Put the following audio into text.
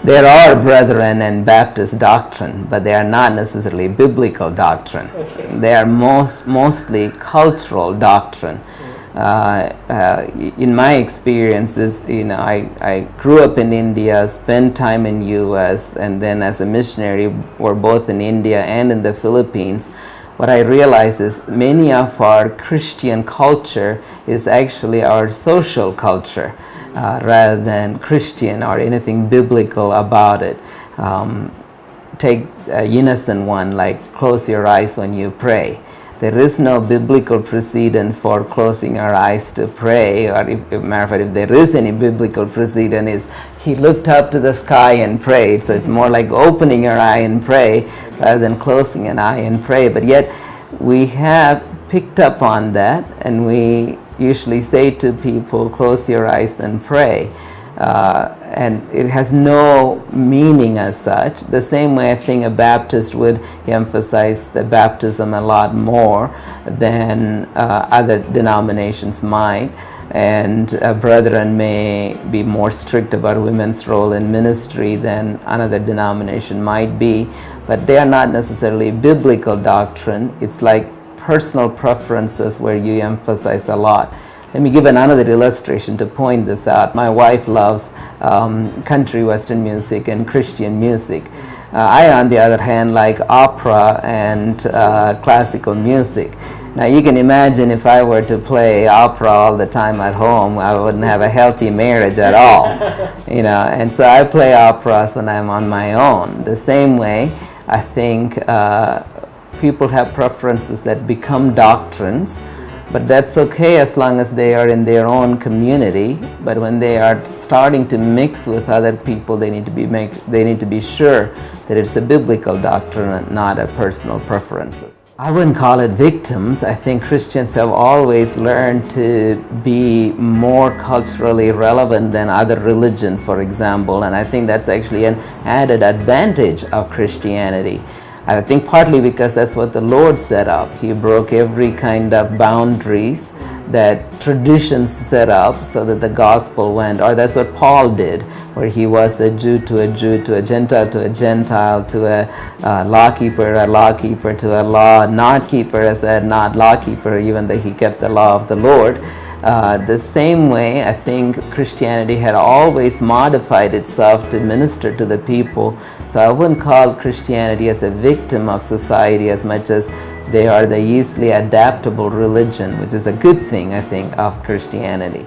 There are Brethren and Baptist doctrine, but they are not necessarily biblical doctrine. Okay. They are mostly cultural doctrine. In my experiences, I grew up in India, spent time in U.S., and then as a missionary, were both in India and in the Philippines. What I realize is many of our Christian culture is actually our social culture, rather than Christian or anything biblical about it. Take an innocent one like close your eyes when you pray. There is no biblical precedent for closing our eyes to pray, or if there is any biblical precedent, is he looked up to the sky and prayed. So it's more like opening your eye and pray rather than closing an eye and pray. But yet we have picked up on that, and we usually say to people, close your eyes and pray. And it has no meaning as such. The same way I think a Baptist would emphasize the baptism a lot more than other denominations might, and Brethren may be more strict about women's role in ministry than another denomination might be, but they are not necessarily biblical doctrine. It's like personal preferences where you emphasize a lot. Let me give another illustration to point this out. My wife loves country western music and Christian music. I, on the other hand, like opera and classical music. Now you can imagine if I were to play opera all the time at home, I wouldn't have a healthy marriage at all. And so I play operas when I'm on my own. The same way, I think people have preferences that become doctrines. But that's okay as long as they are in their own community. But when they are starting to mix with other people, they need to be sure that it's a biblical doctrine and not a personal preferences. I wouldn't call it victims. I think Christians have always learned to be more culturally relevant than other religions, for example, and I think that's actually an added advantage of Christianity. I think partly because that's what the Lord set up. He broke every kind of boundaries that traditions set up so that the gospel went, or that's what Paul did, where he was a Jew, to a Gentile, to a Gentile, to a lawkeeper, to a law not keeper, as a not lawkeeper, even though he kept the law of the Lord. The same way, I think Christianity had always modified itself to minister to the people. So I wouldn't call Christianity as a victim of society as much as they are the easily adaptable religion, which is a good thing, I think, of Christianity.